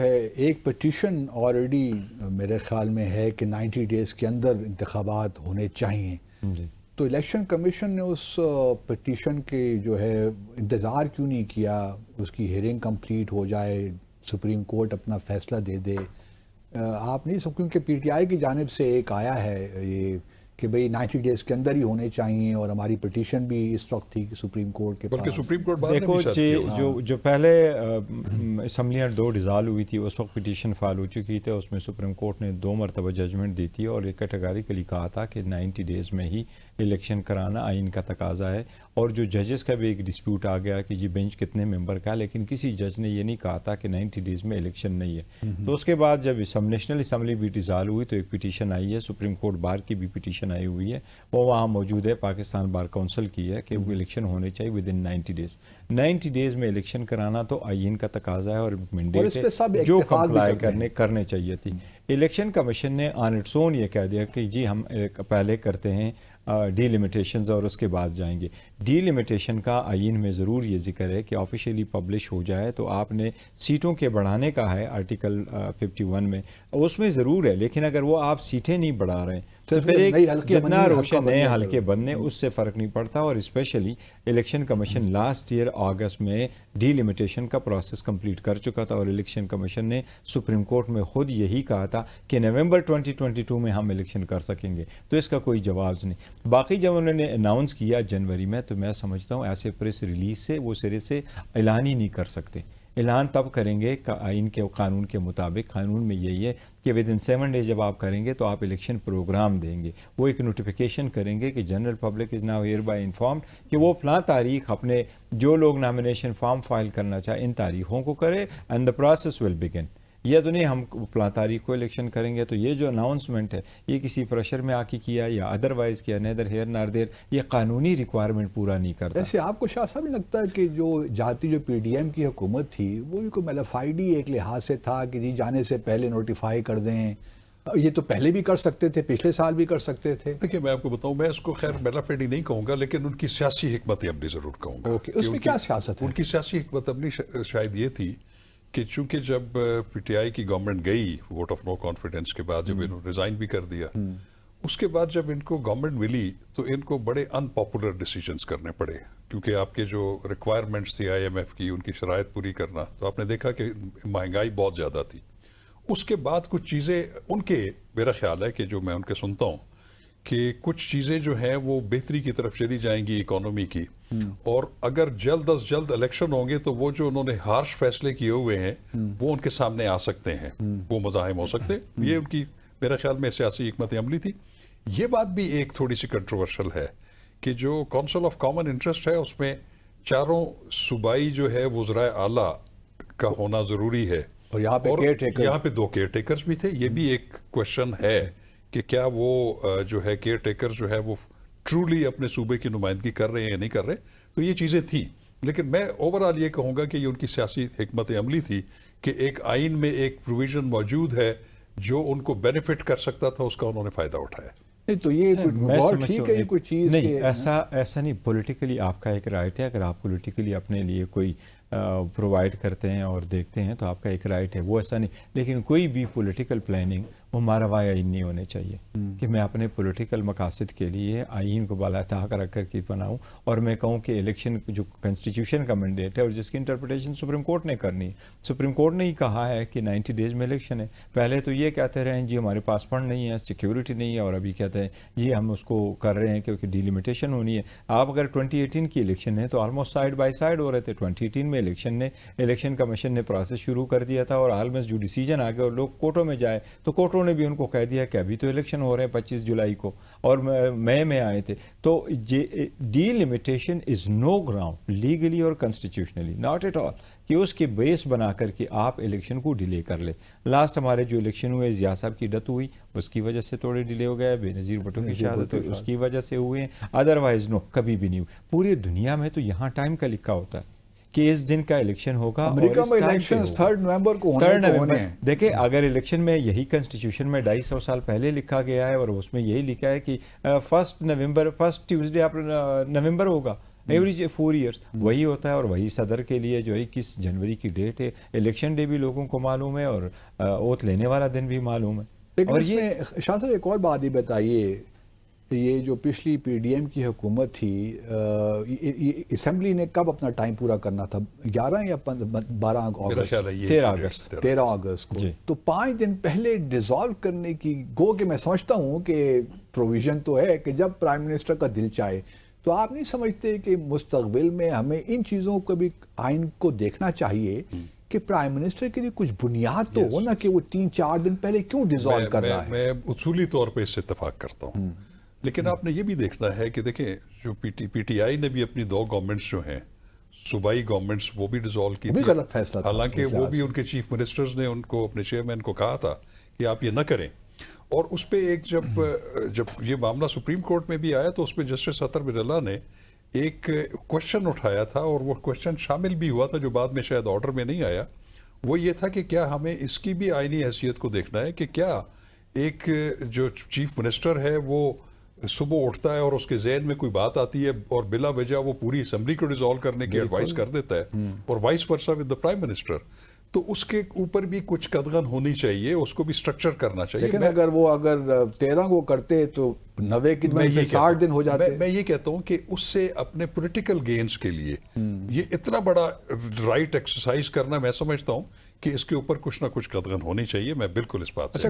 ایک petition already میرے خیال میں ہے کہ 90 ڈیز کے اندر انتخابات ہونے چاہیے. تو الیکشن کمیشن نے اس پٹیشن کے جو ہے انتظار کیوں نہیں کیا؟ اس کی ہیئرنگ کمپلیٹ ہو جائے, سپریم کورٹ اپنا فیصلہ دے دے. آپ نہیں سب, کیونکہ پی ٹی آئی کی جانب سے ایک آیا ہے یہ کہ بھئی 90 ڈیز کے اندر ہی ہونے چاہیے, اور ہماری پٹیشن بھی اس وقت تھی کہ سپریم کورٹ کے بلکہ پاس. سپریم کورٹ دیکھو جو پہلے اسمبلیاں 2 ڈیزالو ہوئی تھی اس وقت پٹیشن فائل ہو چکی تھی, اس میں سپریم کورٹ نے 2 مرتبہ ججمنٹ دی تھی اور ایک کیٹیگریکلی کہا تھا کہ 90 ڈیز میں ہی الیکشن کرانا آئین کا تقاضا ہے. اور جو ججز کا بھی ایک ڈسپیوٹ آ گیا کہ جی بینچ کتنے ممبر کا, لیکن کسی جج نے یہ نہیں کہا تھا کہ 90 ڈیز میں الیکشن نہیں ہے. تو اس کے بعد جب نیشنل اسمبلی بھی ڈیزالو ہوئی تو ایک پٹیشن آئی ہے, سپریم کورٹ بار کی بھی پٹیشن آئی ہوئی ہے, وہ وہاں موجود ہے, پاکستان بار کونسل کی ہے کہ وہ الیکشن ہونے چاہیے ود ان 90 ڈیز. 90 ڈیز میں الیکشن کرانا تو آئین کا تقاضا ہے اور مینڈیٹ ہے جو کمپلائی کرنے چاہیے تھی. الیکشن کمیشن نے آن اٹس اون یہ کہہ دیا کہ جی ہم پہلے کرتے ہیں ڈی لیمیٹیشنز اور اس کے بعد جائیں گے. ڈی لیمیٹیشن کا آئین میں ضرور یہ ذکر ہے کہ آفیشیلی پبلش ہو جائے تو آپ نے سیٹوں کے بڑھانے کا ہے آرٹیکل 51 میں, اس میں ضرور ہے, لیکن اگر وہ آپ سیٹیں نہیں بڑھا رہے ہیں تو پھر ایک جتنا روشن نئے حلقے بننے اس سے فرق نہیں پڑتا. اور especially election commission last year اگست میں ڈی لیمیٹیشن کا پروسیس کمپلیٹ کر چکا تھا, اور الیکشن کمیشن نے سپریم کورٹ میں خود یہی کہا تھا کہ نومبر 2022 میں ہم الیکشن کر سکیں گے. تو اس کا کوئی جواب نہیں. باقی جب انہوں نے اناؤنس کیا جنوری میں تو میں سمجھتا ہوں ایسے پریس ریلیز سے وہ سرے سے اعلان ہی نہیں کر سکتے. اعلان تب کریں گے آئین کے قانون کے مطابق. قانون میں یہی ہے کہ ود ان 7 ڈیز جب آپ کریں گے تو آپ الیکشن پروگرام دیں گے, وہ ایک نوٹیفیکیشن کریں گے کہ general public is now here by informed کہ وہ فلاں تاریخ اپنے جو لوگ نامینیشن فارم فائل کرنا چاہے ان تاریخوں کو کرے اینڈ دا پروسیس ول بگن. یہ تو نہیں ہم فلاں تاریخ کو الیکشن کریں گے. تو یہ جو اناؤنسمنٹ ہے یہ کسی پریشر میں آ کے کیا یا ادروائز کیا, نیدر ہیئر نار دیر, یہ قانونی ریکوائرمنٹ پورا نہیں کرتا. ایسے آپ کو شاہ صاحب نہیں لگتا ہے کہ جو جاتی جو پی ڈی ایم کی حکومت تھی وہ بھی کوئی میلافائڈ ہی ایک لحاظ سے تھا کہ جی جانے سے پہلے نوٹیفائی کر دیں؟ یہ تو پہلے بھی کر سکتے تھے, پچھلے سال بھی کر سکتے تھے. دیکھیں میں آپ کو بتاؤں, میں اس کو خیر میلافائڈ ہی نہیں کہوں گا, لیکن ان کی سیاسی حکمت عملی ضرور کہوں گا. اس میں کیا سیاست ہے؟ ان کی سیاسی حکمت عملی شاید یہ تھی کہ چونکہ جب پی ٹی آئی کی گورنمنٹ گئی ووٹ آف نو کانفیڈنس کے بعد, جب انہوں نے ریزائن بھی کر دیا, اس کے بعد جب ان کو گورنمنٹ ملی تو ان کو بڑے ان پاپولر ڈیسیجنز کرنے پڑے, کیونکہ آپ کے جو ریکوائرمنٹس تھی آئی ایم ایف کی, ان کی شرائط پوری کرنا, تو آپ نے دیکھا کہ مہنگائی بہت زیادہ تھی. اس کے بعد کچھ چیزیں ان کے, میرا خیال ہے کہ جو میں ان کے سنتا ہوں کہ کچھ چیزیں جو ہیں وہ بہتری کی طرف چلی جائیں گی اکانومی کی, اور اگر جلد از جلد الیکشن ہوں گے تو وہ جو انہوں نے ہارش فیصلے کیے ہوئے ہیں وہ ان کے سامنے آ سکتے ہیں, وہ مزاحم ہو سکتے ہیں. یہ ان کی میرے خیال میں سیاسی حکمت عملی تھی. یہ بات بھی ایک تھوڑی سی کنٹروورشل ہے کہ جو کونسل آف کامن انٹرسٹ ہے اس میں 4 صوبائی جو ہے وزرائے اعلیٰ کا ہونا ضروری ہے, اور یہاں پہ 2 کیئر ٹیکرز بھی تھے. یہ بھی ایک کوشچن ہے کہ کیا وہ جو ہے کیئر ٹیکر جو ہے وہ ٹرولی اپنے صوبے کی نمائندگی کر رہے ہیں یا نہیں کر رہے. تو یہ چیزیں تھیں, لیکن میں اوورآل یہ کہوں گا کہ یہ ان کی سیاسی حکمت عملی تھی کہ ایک آئین میں ایک پروویژن موجود ہے جو ان کو بینیفٹ کر سکتا تھا, اس کا انہوں نے فائدہ اٹھایا. نہیں تو یہ بہت ٹھیک ہے, یہ کوئی چیز نہیں, ایسا نہیں. پولیٹیکلی آپ کا ایک رائٹ ہے, اگر آپ پولیٹیکلی اپنے لیے کوئی پرووائڈ کرتے ہیں اور دیکھتے ہیں تو آپ کا ایک رائٹ ہے, وہ ایسا نہیں. لیکن کوئی بھی پولیٹیکل پلاننگ وہ ماراوا آئین نہیں ہونے چاہیے کہ میں اپنے پولیٹیکل مقاصد کے لیے آئین کو بالا طاق رکھ کر کے بناؤں اور میں کہوں کہ الیکشن جو کنسٹیٹیوشن کا مینڈیٹ ہے اور جس کی انٹرپریٹیشن سپریم کورٹ نے کرنی ہے. سپریم کورٹ نے ہی کہا ہے کہ 90 ڈیز میں الیکشن ہے. پہلے تو یہ کہتے رہے ہیں جی ہمارے پاس فنڈ نہیں ہے, سیکیورٹی نہیں ہے, اور ابھی کہتے ہیں جی ہم اس کو کر رہے ہیں کیونکہ ڈی لیمیٹیشن ہونی ہے. آپ اگر 2018 کی الیکشن ہے تو آلموسٹ سائڈ بائی سائڈ ہو رہے تھے. 2018 میں الیکشن کمیشن نے پروسیس شروع کر دیا تھا, اور آلموسٹ جو ڈیسیجن آ گیا اور لوگ کورٹوں میں جائے تو کورٹوں نے بھی ان کو کہہ دیا کہ ابھی تو الیکشن ہو رہے ہیں 25 جولائی کو, اور مئی میں آئے تھے. تو ڈی لمیٹیشن از نو گراؤنڈ لیگلی اور کنسٹیٹیوشنلی, ناٹ ایٹ آل, کہ اس کے بیس بنا کر کے آپ الیکشن کو ڈیلے کر لیں. لاسٹ ہمارے جو الیکشن ہوئے, ضیاء صاحب کی ڈیتھ ہوئی, اس کی وجہ سے تھوڑے ڈیلے ہو گیا. بے نظیر بھٹو کی شہادت ہوئی, اس کی وجہ سے ہوئے ہیں. ادروائز نو, کبھی بھی نہیں ہوئی. پوری دنیا میں تو یہاں ٹائم کا لکھا ہوتا ہے کہ اس دن کا الیکشن ہوگا. امریکہ میں الیکشن 3 نومبر کو ہونے ہیں. دیکھیں اگر الیکشن میں یہی کنسٹیٹیوشن میں 250 سال پہلے لکھا گیا ہے اور اس میں یہی لکھا ہے کہ 1 نومبر 1 ٹیوزڈے آپ نومبر ہوگا, ایوری 4 ایئرس وہی ہوتا ہے، اور وہی صدر کے لیے جو ہے 21 جنوری کی ڈیٹ ہے، الیکشن ڈے بھی لوگوں کو معلوم ہے اور اوتھ لینے والا دن بھی معلوم ہے. لیکن اور اس میں شاہ صاحب ایک اور بات ہی بتائیے، یہ جو پچھلی پی ڈی ایم کی حکومت تھی، اسمبلی نے کب اپنا ٹائم پورا کرنا تھا؟ 11 یا 12 میرا خیال ہے یہ 13 اگست کو. جی. تو 5 دن پہلے ڈیزالو کرنے کی گو کہ میں سمجھتا ہوں کہ پروویژن تو ہے کہ جب پرائم منسٹر کا دل چاہے، تو آپ نہیں سمجھتے کہ مستقبل میں ہمیں ان چیزوں کو بھی آئین کو دیکھنا چاہیے کہ پرائم منسٹر کے لیے کچھ بنیاد تو ہو نا کہ وہ 3-4 دن پہلے کیوں ڈیزالو کر رہا ہے؟ میں اصولی طور پہ اس سے اتفاق کرتا ہوں، لیکن آپ نے یہ بھی دیکھنا ہے کہ دیکھیں جو پی ٹی آئی نے بھی اپنی 2 گورنمنٹس جو ہیں صوبائی گورنمنٹس وہ بھی ڈیزالو کی تھی، غلط فیصلہ تھا. حالانکہ وہ بھی ان کے چیف منسٹرز نے ان کو اپنے چیئرمین کو کہا تھا کہ آپ یہ نہ کریں. اور اس پہ ایک جب یہ معاملہ سپریم کورٹ میں بھی آیا تو اس پہ جسٹس اطہر براللہ نے ایک کوشچن اٹھایا تھا، اور وہ کوشچن شامل بھی ہوا تھا جو بعد میں شاید آرڈر میں نہیں آیا. وہ یہ تھا کہ کیا ہمیں اس کی بھی آئینی حیثیت کو دیکھنا ہے کہ کیا ایک جو چیف منسٹر ہے وہ صبح اٹھتا ہے اور اس کے ذہن میں کوئی بات آتی ہے اور بلا وجہ وہ پوری اسمبلی کو ڈیزالو کرنے کی ایڈوائز کر دیتا ہے، اور vice versa with the prime minister. تو اس کے اوپر بھی کچھ قدغن ہونی چاہیے، اس کو بھی سٹرکچر کرنا چاہیے. لیکن اگر 13 کو کرتے تو 90 کے دن 60 دن ہو جاتے. میں یہ کہتا ہوں کہ اس سے اپنے پولیٹیکل گینز کے لیے یہ اتنا بڑا رائٹ ایکسرسائز کرنا، میں سمجھتا ہوں کہ اس کے اوپر کچھ نہ کچھ قدغن ہونی چاہیے. میں بالکل اس بات سے